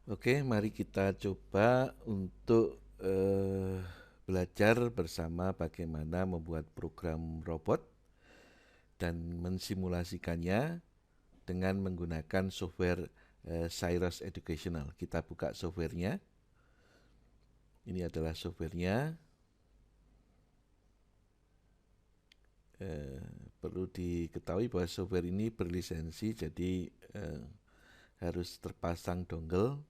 Oke, mari kita coba untuk belajar bersama bagaimana membuat program robot dan mensimulasikannya dengan menggunakan software Cyrus Educational. Kita buka softwarenya. Ini adalah softwarenya. Perlu diketahui bahwa software ini berlisensi, jadi harus terpasang dongle.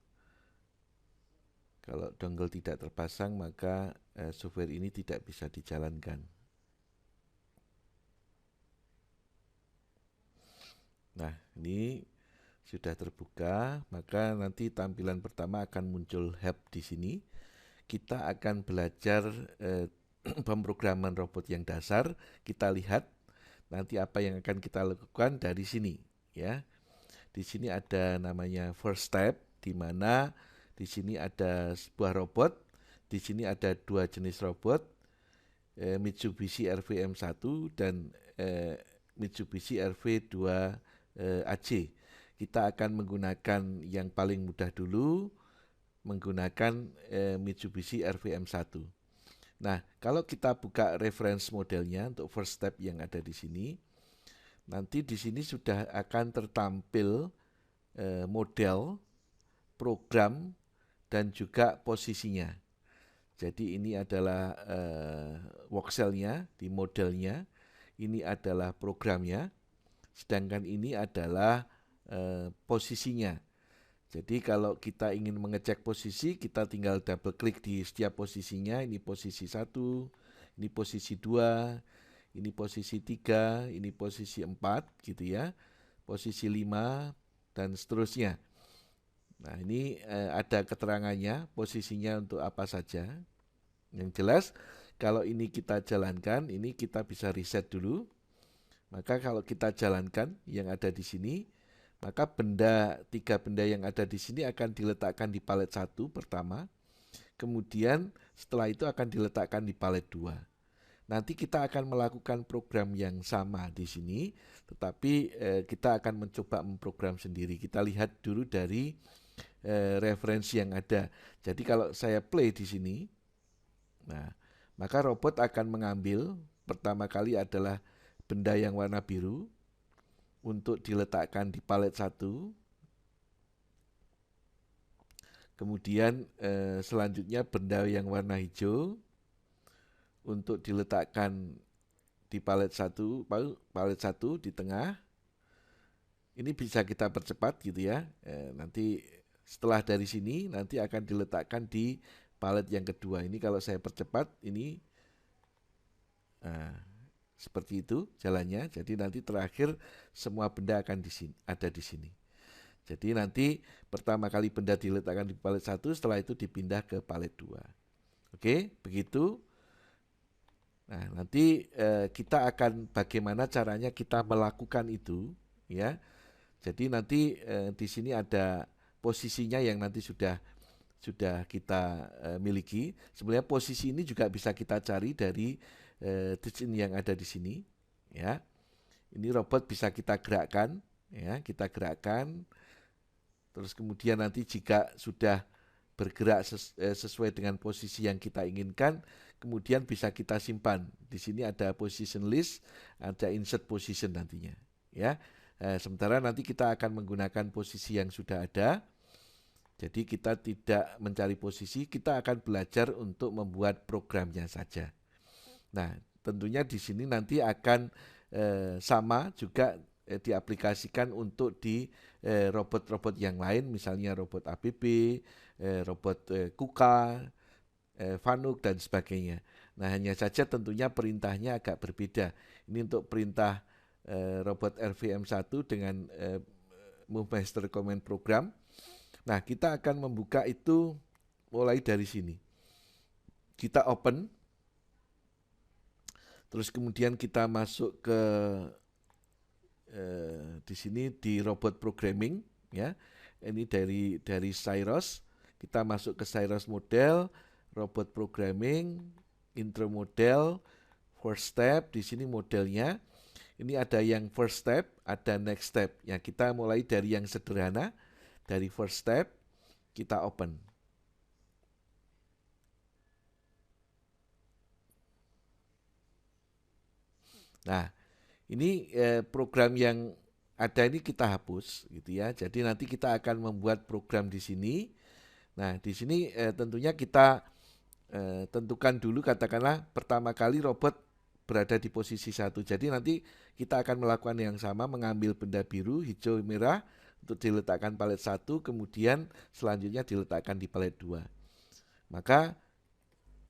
Kalau dongle tidak terpasang, maka software ini tidak bisa dijalankan. Nah, ini sudah terbuka, maka nanti tampilan pertama akan muncul help di sini. Kita akan belajar pemrograman robot yang dasar. Kita lihat nanti apa yang akan kita lakukan dari sini, ya. Di sini ada namanya first step, di mana di sini ada sebuah robot. Di sini ada dua jenis robot, Mitsubishi RVM1 dan Mitsubishi RV2 AC. Kita akan menggunakan yang paling mudah dulu, menggunakan Mitsubishi RVM1. Nah, kalau kita buka reference modelnya untuk first step yang ada di sini, nanti di sini sudah akan tertampil model, program, dan juga posisinya. Jadi ini adalah voxelnya di modelnya, ini adalah programnya, sedangkan ini adalah posisinya. Jadi kalau kita ingin mengecek posisi, kita tinggal double klik di setiap posisinya. Ini posisi 1, ini posisi 2, ini posisi 3, ini posisi 4 gitu ya. Posisi 5 dan seterusnya. Nah, ini ada keterangannya, posisinya untuk apa saja. Yang jelas kalau ini kita jalankan, ini kita bisa reset dulu. Maka kalau kita jalankan yang ada di sini, maka tiga benda yang ada di sini akan diletakkan di palet 1 pertama, kemudian setelah itu akan diletakkan di palet 2. Nanti kita akan melakukan program yang sama di sini, tetapi kita akan mencoba memprogram sendiri. Kita lihat dulu dari referensi yang ada. Jadi kalau saya play di sini, nah, maka robot akan mengambil pertama kali adalah benda yang warna biru untuk diletakkan di palet 1. Kemudian selanjutnya benda yang warna hijau untuk diletakkan di palet 1, di tengah. Ini bisa kita percepat gitu ya. Nanti setelah dari sini nanti akan diletakkan di palet yang kedua. Ini kalau saya percepat ini seperti itu jalannya. Jadi nanti terakhir semua benda akan ada di sini. Jadi nanti pertama kali benda diletakkan di palet 1, setelah itu dipindah ke palet 2. Oke, begitu. Nah, nanti kita akan bagaimana caranya kita melakukan itu, ya. Jadi nanti di sini ada posisinya yang nanti sudah kita miliki. Sebenarnya posisi ini juga bisa kita cari dari desain yang ada di sini, ya. Ini robot bisa kita gerakkan, ya, kita gerakkan. Terus kemudian nanti jika sudah bergerak sesuai dengan posisi yang kita inginkan, kemudian bisa kita simpan. Di sini ada position list, ada insert position nantinya, ya. Sementara nanti kita akan menggunakan posisi yang sudah ada. Jadi kita tidak mencari posisi, kita akan belajar untuk membuat programnya saja. Nah, tentunya di sini nanti akan sama juga diaplikasikan untuk di robot-robot yang lain, misalnya robot ABB, robot KUKA, Fanuc dan sebagainya. Nah, hanya saja tentunya perintahnya agak berbeda. Ini untuk perintah robot RVM1 dengan Move Master Command Program. Nah, kita akan membuka itu mulai dari sini. Kita open, terus kemudian kita masuk ke di sini di robot programming, ya. Ini dari Cyrus. Kita masuk ke Cyrus model, robot programming, intro model, first step. Di sini modelnya. Ini ada yang first step, ada next step. Ya, kita mulai dari yang sederhana, dari first step. kita open. Nah, ini program yang ada ini kita hapus gitu ya. Jadi nanti kita akan membuat program di sini. Nah, di sini tentunya kita tentukan dulu, katakanlah pertama kali robot berada di posisi 1. Jadi nanti kita akan melakukan yang sama, mengambil benda biru, hijau, merah untuk diletakkan palet 1, kemudian selanjutnya diletakkan di palet 2. Maka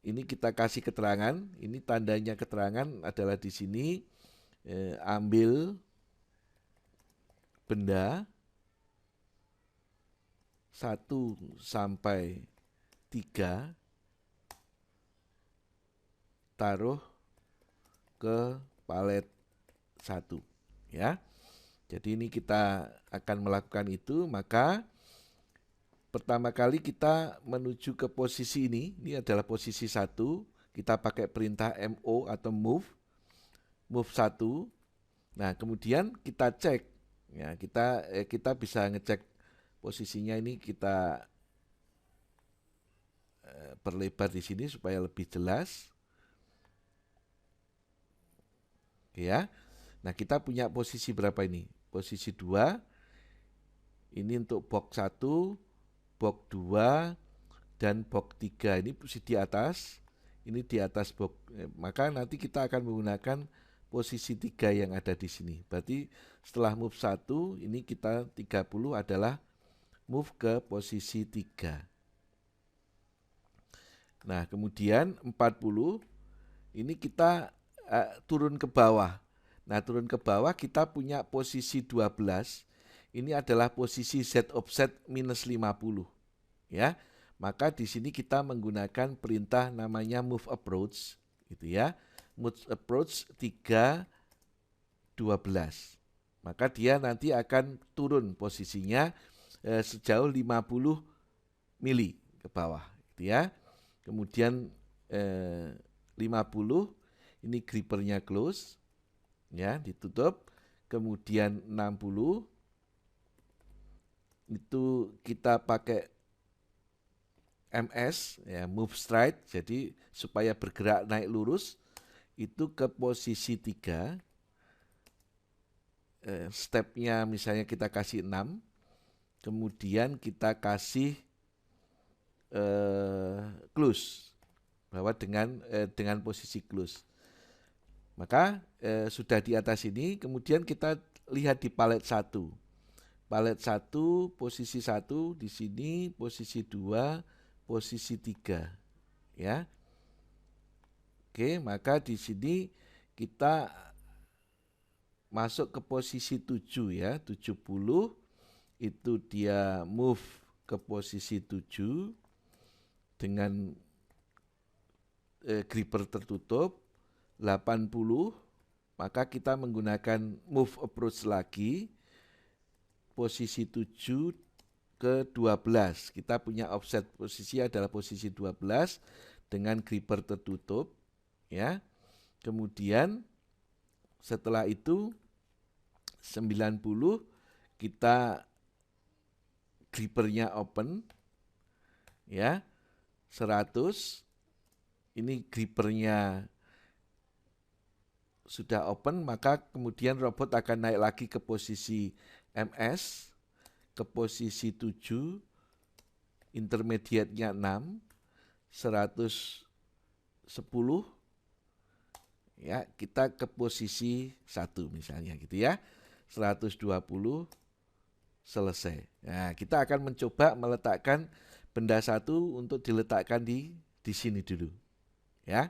ini kita kasih keterangan, ini tandanya keterangan adalah di sini ambil benda 1 sampai 3, taruh ke palet 1 ya. Jadi ini kita akan melakukan itu, maka pertama kali kita menuju ke posisi ini adalah posisi 1, kita pakai perintah MO atau move 1. Nah, kemudian kita cek ya, kita bisa ngecek posisinya, ini kita perlebar di sini supaya lebih jelas. Ya. Nah, kita punya posisi berapa ini? Posisi 2. Ini untuk box 1, box 2 dan box 3. Ini posisi di atas. Ini di atas box. Maka nanti kita akan menggunakan posisi 3 yang ada di sini. Berarti setelah move 1, ini kita 30 adalah move ke posisi 3. Nah, kemudian 40 ini kita turun ke bawah. Nah, turun ke bawah kita punya posisi 12. Ini adalah posisi Z offset minus 50. Ya. Maka di sini kita menggunakan perintah namanya move approach gitu ya. Move approach 3 12. Maka dia nanti akan turun posisinya sejauh 50 mili ke bawah gitu ya. Kemudian 50 ini grippernya close ya, ditutup. Kemudian 60 itu kita pakai MS ya, move straight, jadi supaya bergerak naik lurus itu ke posisi 3. Stepnya misalnya kita kasih 6, kemudian kita kasih close bahwa dengan posisi close. Maka sudah di atas ini, kemudian kita lihat di palet 1. Palet 1, posisi 1 di sini, posisi 2, posisi 3. Ya. Oke, maka di sini kita masuk ke posisi 7 ya, 70 itu dia move ke posisi 7 dengan gripper tertutup. 80 maka kita menggunakan move approach lagi, posisi 7 ke 12. Kita punya offset posisi adalah posisi 12 dengan gripper tertutup ya. Kemudian setelah itu 90 kita grippernya open ya. 100 ini grippernya sudah open, maka kemudian robot akan naik lagi ke posisi MS, ke posisi 7, intermediate-nya 6, 110, ya kita ke posisi 1 misalnya gitu ya, 120, selesai. Nah, kita akan mencoba meletakkan benda 1 untuk diletakkan di sini dulu, ya.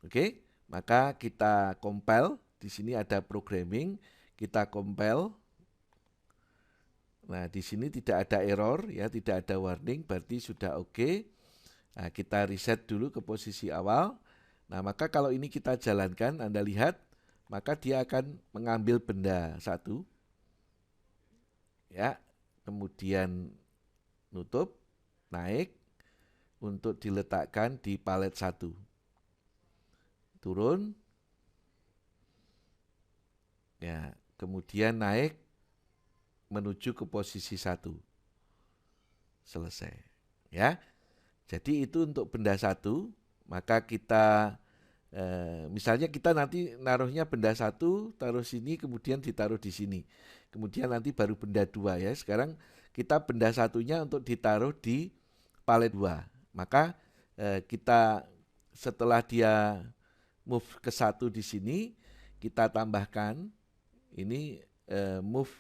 Oke. Maka kita compile, di sini ada programming, kita compile. Nah, di sini tidak ada error ya, tidak ada warning, berarti sudah oke. Nah, kita reset dulu ke posisi awal. Nah, maka kalau ini kita jalankan, Anda lihat, maka dia akan mengambil benda 1. Ya, kemudian nutup, naik untuk diletakkan di palet 1. Turun, ya, kemudian naik menuju ke posisi 1. selesai. Ya, jadi itu untuk benda satu, maka kita misalnya kita nanti naruhnya benda satu, taruh sini, kemudian ditaruh di sini. Kemudian nanti baru benda dua ya. Sekarang kita benda satunya untuk ditaruh di palet dua. Maka kita setelah dia move ke satu di sini, kita tambahkan ini move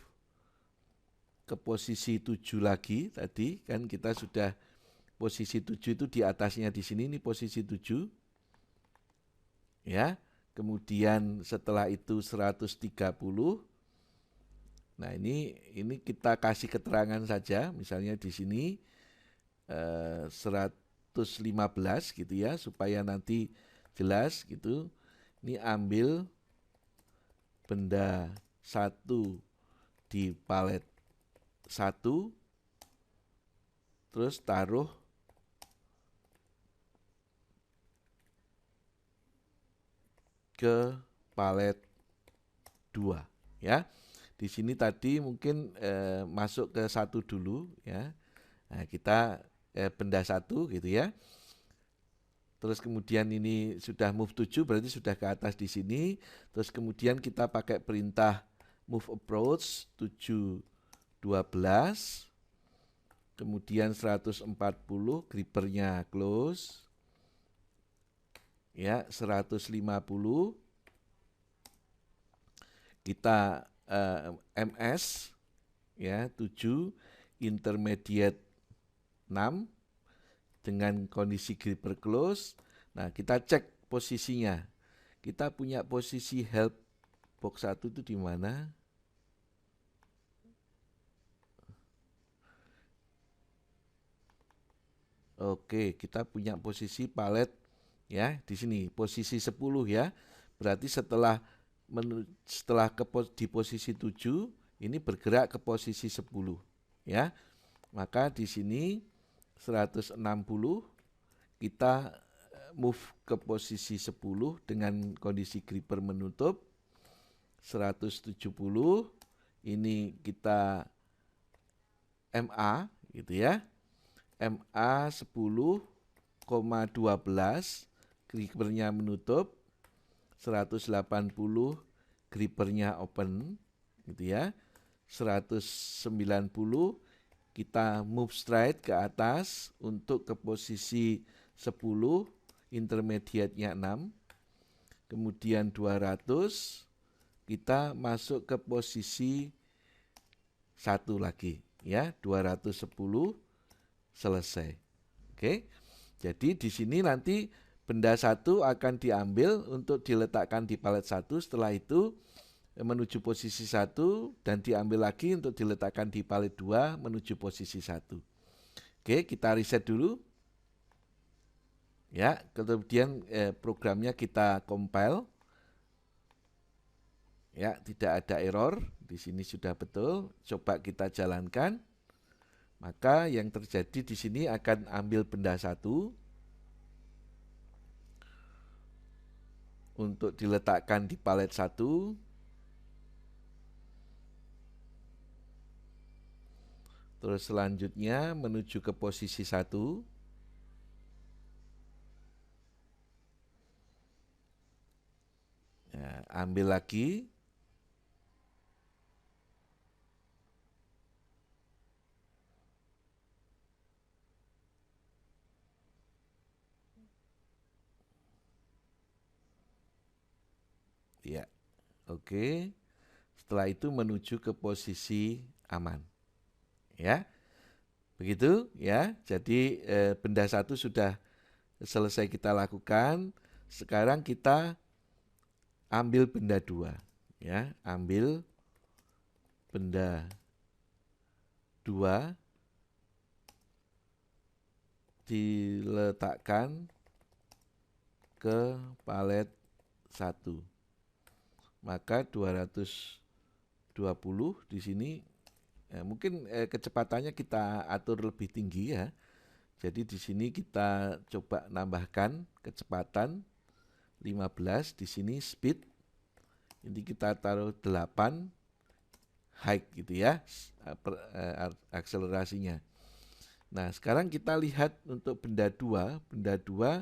ke posisi 7 lagi tadi kan kita sudah posisi 7 itu di atasnya di sini ini posisi 7 ya. Kemudian setelah itu 130. Nah, ini kita kasih keterangan saja, misalnya di sini 115 gitu ya, supaya nanti jelas gitu. Ini ambil benda satu di palet satu, terus taruh ke palet 2 ya. Di sini tadi mungkin masuk ke satu dulu ya. Nah, kita benda satu gitu ya. Terus kemudian ini sudah move 7 berarti sudah ke atas di sini. Terus kemudian kita pakai perintah move approach 7 12. Kemudian 140 grippernya close. Ya, 150 kita MS ya 7 intermediate 6 dengan kondisi gripper close. Nah, kita cek posisinya. Kita punya posisi help box 1 itu di mana? Oke, kita punya posisi palet ya di sini posisi 10 ya. Berarti setelah di posisi 7 ini bergerak ke posisi 10 ya. Maka di sini 160 kita move ke posisi 10 dengan kondisi gripper menutup. 170 ini kita MA gitu ya. MA 10,12 grippernya menutup. 180 grippernya open gitu ya. 190 kita move straight ke atas untuk ke posisi 10, intermediate-nya 6. Kemudian 200 kita masuk ke posisi 1 lagi ya, 210 selesai. Oke. Jadi di sini nanti benda satu akan diambil untuk diletakkan di palet satu, setelah itu menuju posisi 1 dan diambil lagi untuk diletakkan di palet 2 menuju posisi 1. Oke, kita reset dulu. Ya, kemudian programnya kita compile. Ya, tidak ada error. Di sini sudah betul. Coba kita jalankan. Maka yang terjadi di sini akan ambil benda satu untuk diletakkan di palet 1. Terus selanjutnya menuju ke posisi 1. Ya, ambil lagi. Ya, oke. Setelah itu menuju ke posisi aman. Ya, begitu ya. Jadi benda satu sudah selesai kita lakukan. Sekarang kita ambil benda 2. Ya, ambil benda 2 diletakkan ke palet 1. Maka 220 di sini mungkin kecepatannya kita atur lebih tinggi ya. Jadi di sini kita coba nambahkan kecepatan 15, di sini speed. Ini kita taruh 8 height gitu ya, akselerasinya. Nah, sekarang kita lihat untuk benda 2. Benda 2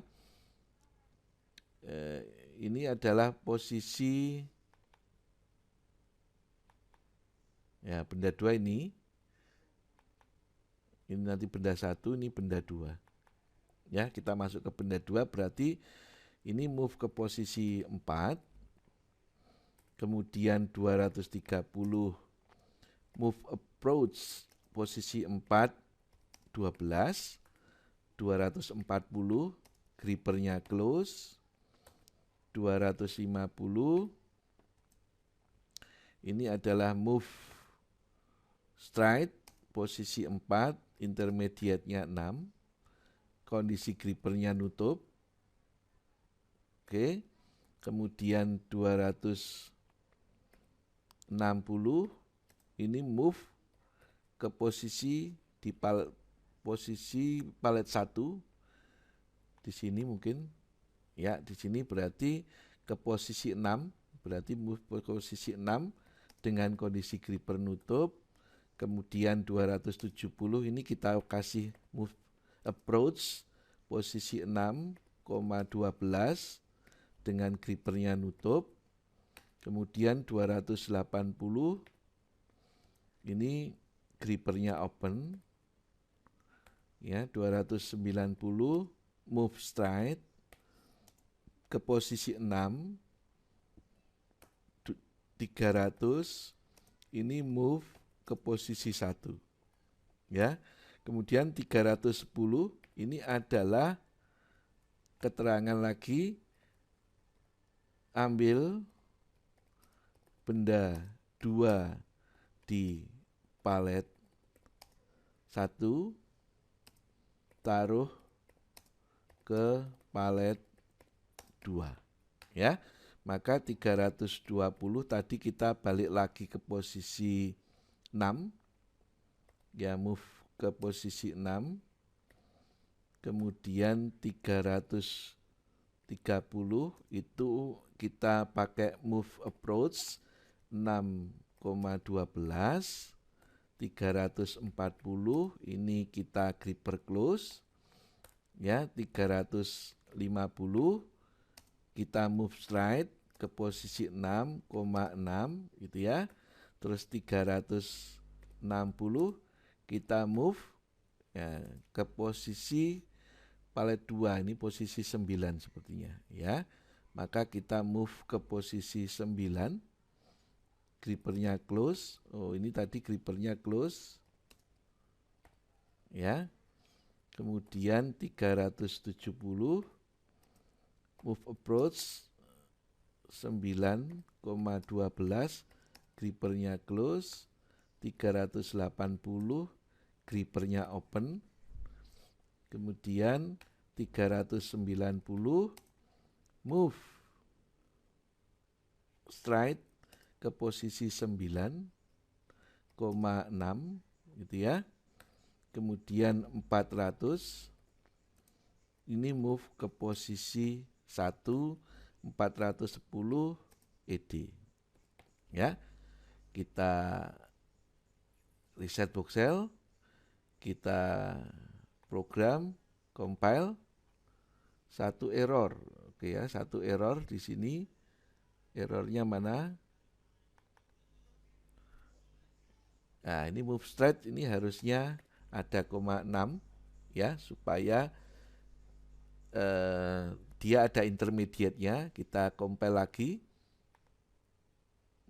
ini adalah posisi, ya benda 2 ini nanti benda 1, ini benda 2. Ya, kita masuk ke benda 2 berarti ini move ke posisi 4, kemudian 230 move approach posisi 4, 12, 240 grippernya close, 250 ini adalah move stride posisi 4, intermediate-nya 6, kondisi grippernya nutup. Oke. Kemudian 260 ini move ke posisi di posisi palet 1 di sini mungkin ya, di sini berarti ke posisi 6, berarti move ke posisi 6 dengan kondisi gripper nutup. Kemudian 270 ini kita kasih move approach posisi 6,12 dengan grippernya nutup. Kemudian 280 ini grippernya open. Ya, 290 move stride ke posisi 6, 300 ini move ke posisi 1. Ya. Kemudian 310 ini adalah keterangan lagi ambil benda 2 di palet 1, taruh ke palet 2. Ya. Maka 320 tadi kita balik lagi ke posisi 6. Ya, move ke posisi 6. Kemudian 330 itu kita pakai move approach 6,12. 340 ini kita gripper close. Ya, 350 kita move stride ke posisi 6,6 gitu ya. Terus 360 kita move ya, ke posisi palet 2, ini posisi 9 sepertinya ya. Maka kita move ke posisi 9, grippernya close. Oh, ini tadi grippernya close. Ya. Kemudian 370 move approach 9,12 grippernya close, 380 grippernya open, kemudian 390 move stride ke posisi 9,6 gitu ya. Kemudian 400 ini move ke posisi 1, 410 ED. Ya. Kita reset voxel, kita program, compile, satu error. Oke ya, satu error di sini. Errornya mana? Nah, ini move straight ini harusnya ada 0,6 ya, supaya dia ada intermediate-nya. Kita compile lagi.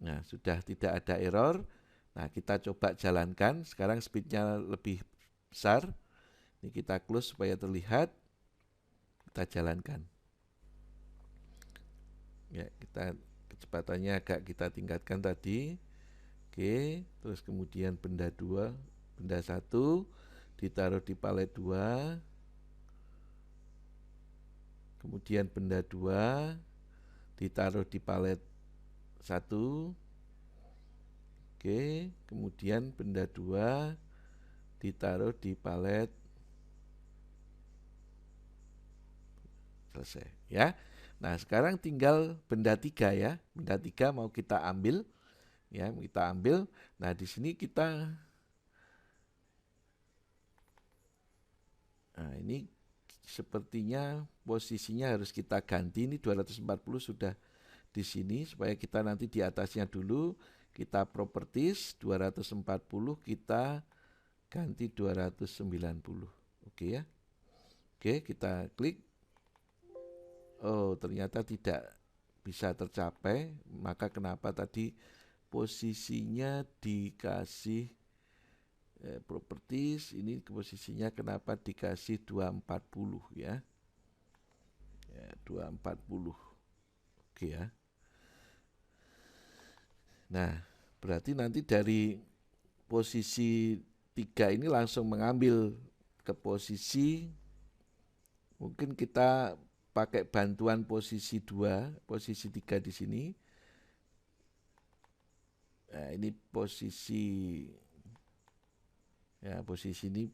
Nah, sudah tidak ada error. Nah, kita coba jalankan. Sekarang speednya lebih besar. Ini kita close supaya terlihat. Kita jalankan. Ya, kita kecepatannya agak kita tingkatkan tadi. Oke, terus kemudian benda 2, benda 1 ditaruh di palet 2. Kemudian benda 2 ditaruh di palet 1. Oke, kemudian benda 2 ditaruh di palet. Selesai ya. Nah, sekarang tinggal benda 3 ya. Benda 3 mau kita ambil ya, kita ambil. Nah, di sini kita ini sepertinya posisinya harus kita ganti. Ini 240 sudah di sini, supaya kita nanti di atasnya dulu kita properties 240 kita ganti 290. Oke ya. Oke, kita klik. Oh, ternyata tidak bisa tercapai. Maka kenapa tadi posisinya dikasih properties, ini posisinya kenapa dikasih 240 ya. 240. Oke ya. Nah, berarti nanti dari posisi 3 ini langsung mengambil ke posisi, mungkin kita pakai bantuan posisi 2, posisi 3 di sini. Nah, ini posisi, ya posisi ini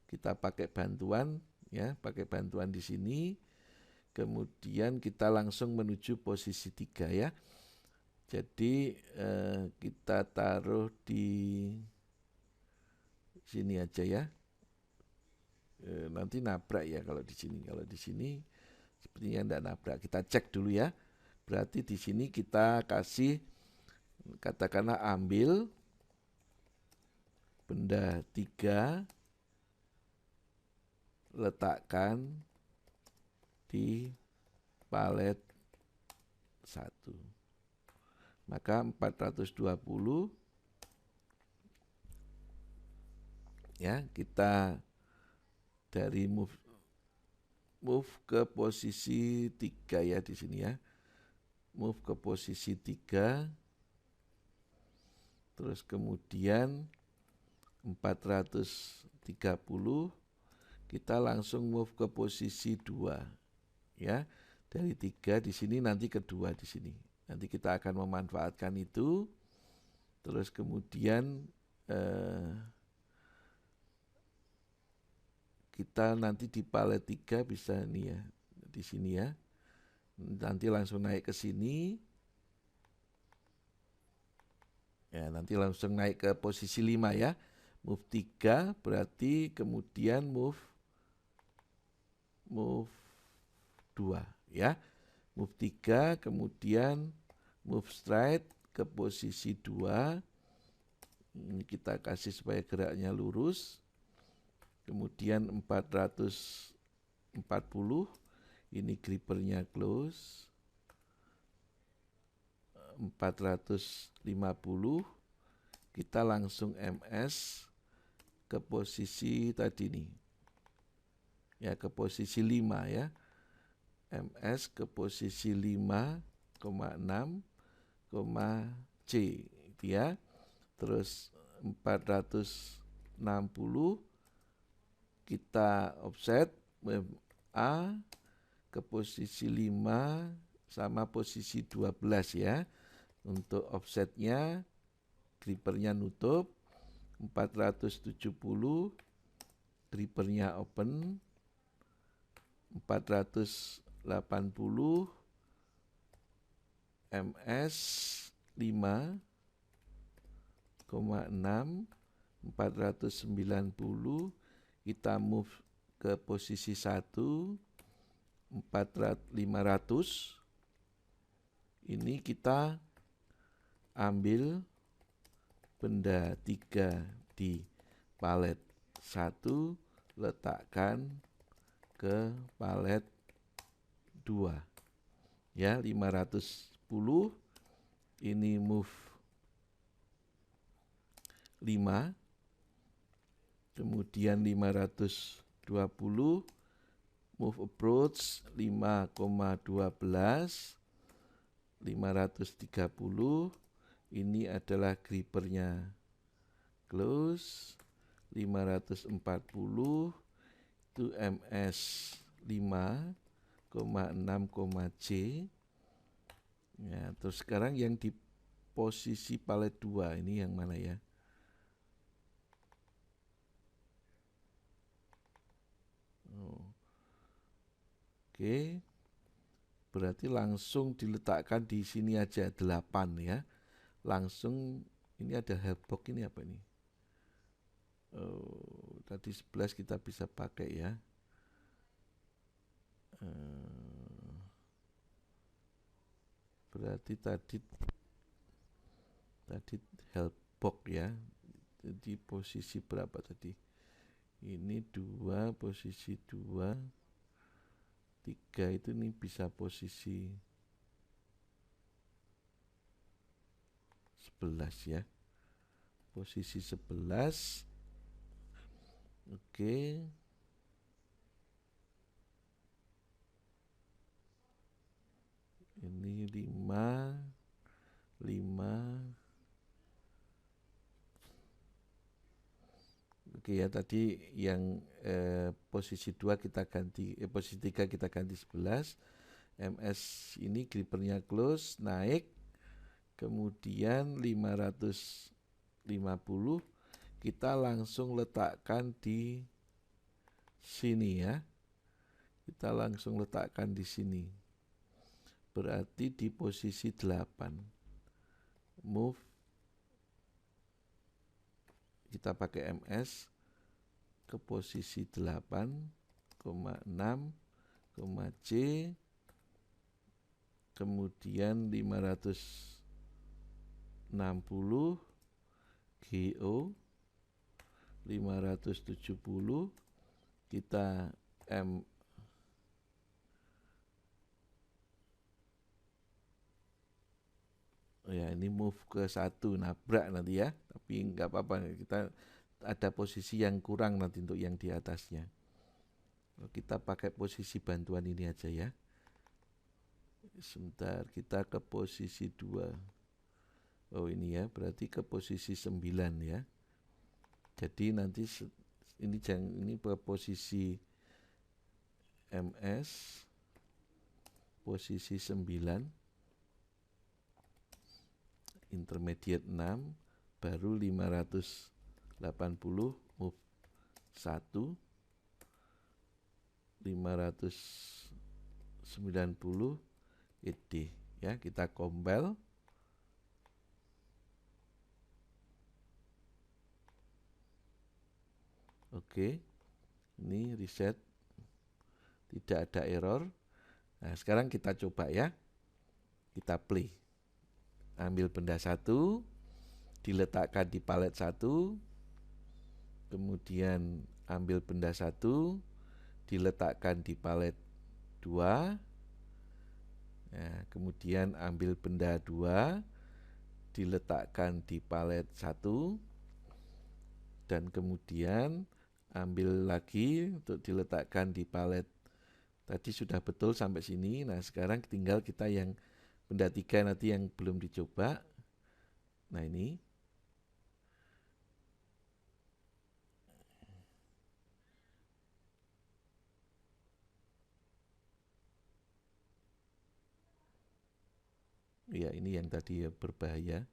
kita pakai bantuan, ya pakai bantuan di sini. Kemudian kita langsung menuju posisi 3 ya. Jadi kita taruh di sini aja ya. Nanti nabrak ya kalau di sini. Kalau di sini sepertinya enggak nabrak. Kita cek dulu ya. Berarti di sini kita kasih, katakanlah ambil benda 3, letakkan di palet 1. Maka 420 ya, kita dari move ke posisi 3 ya di sini ya. Move ke posisi 3. Terus kemudian 430 kita langsung move ke posisi 2 ya. Dari 3 di sini nanti kedua di sini. Nanti kita akan memanfaatkan itu. Terus kemudian kita nanti di palet 3 bisa nih ya, di sini ya. Nanti langsung naik ke sini. Ya, nanti langsung naik ke posisi 5 ya. Move 3 berarti kemudian move 2 ya. Move 3 kemudian move straight ke posisi 2. Ini kita kasih supaya geraknya lurus. Kemudian 440 ini grippernya close. 450 kita langsung MS ke posisi tadi nih. Ya, ke posisi 5 ya. MS ke posisi 5,6, C itu ya. Terus 460 kita offset A ke posisi 5 sama posisi 12 ya. Untuk offsetnya grippernya nutup. 470 grippernya open. 480 MS 5,6. 490 kita move ke posisi 1. 500 ini kita ambil benda 3 di palet 1, letakkan ke palet 2 ya. 510 ini move 5, kemudian 520 move approach 5,12. 530 ini adalah grippernya close. 540 itu MS 5,6, C ya. Terus sekarang yang di posisi palet 2 ini yang mana ya? Oke. Berarti langsung diletakkan di sini aja 8 ya. Langsung ini ada helpbox ini apa ini? Tadi 11 kita bisa pakai ya. Berarti tadi help box ya. Jadi posisi berapa tadi? Ini 2, posisi 2. 3 itu nih bisa posisi 11 ya. Posisi 11. Oke. Ini 5. Oke ya, tadi yang posisi 2 kita ganti, posisi 3 kita ganti 11. MS ini grippernya close, naik. Kemudian 550 kita langsung letakkan di sini ya. Kita langsung letakkan di sini. Berarti di posisi 8. Move. Kita pakai MS ke posisi 8,6, C, kemudian 560 GO, 570 kita M ya, ini move ke 1, nabrak nanti ya, tapi nggak apa-apa, kita ada posisi yang kurang nanti untuk yang di atasnya. Kita pakai posisi bantuan ini aja ya. Sebentar, kita ke posisi 2. Oh ini ya, berarti ke posisi 9 ya. Jadi nanti ini ke posisi MS, posisi 9, intermediate 6, baru 580, move 1, 590 ED ya, kita compile. Oke, ini reset, tidak ada error. Nah sekarang kita coba ya, kita play. Ambil benda 1, diletakkan di palet 1, kemudian ambil benda 1, diletakkan di palet 2, nah, kemudian ambil benda 2, diletakkan di palet 1, dan kemudian ambil lagi untuk diletakkan di palet. Tadi sudah betul sampai sini. Nah sekarang tinggal kita yang benda 3 nanti yang belum dicoba. Nah ini ya, ini yang tadi ya, berbahaya.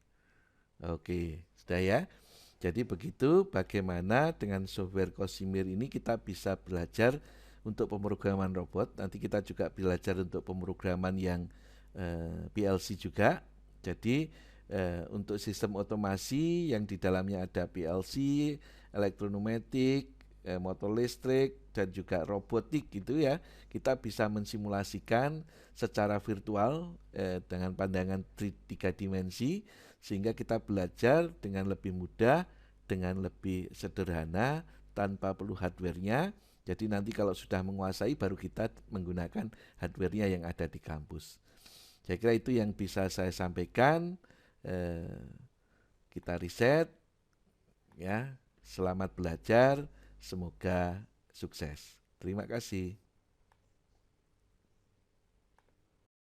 Oke, sudah ya. Jadi begitu bagaimana dengan software Cosimir ini kita bisa belajar untuk pemrograman robot. Nanti kita juga belajar untuk pemrograman yang PLC juga. Jadi untuk sistem otomasi yang di dalamnya ada PLC, elektronumetik, motor listrik, dan juga robotik gitu ya. Kita bisa mensimulasikan secara virtual dengan pandangan 3 dimensi, sehingga kita belajar dengan lebih mudah, dengan lebih sederhana, tanpa perlu hardware-nya. Jadi nanti kalau sudah menguasai baru kita menggunakan hardware-nya yang ada di kampus. Saya kira itu yang bisa saya sampaikan. Kita riset ya. Selamat belajar, semoga sukses. Terima kasih.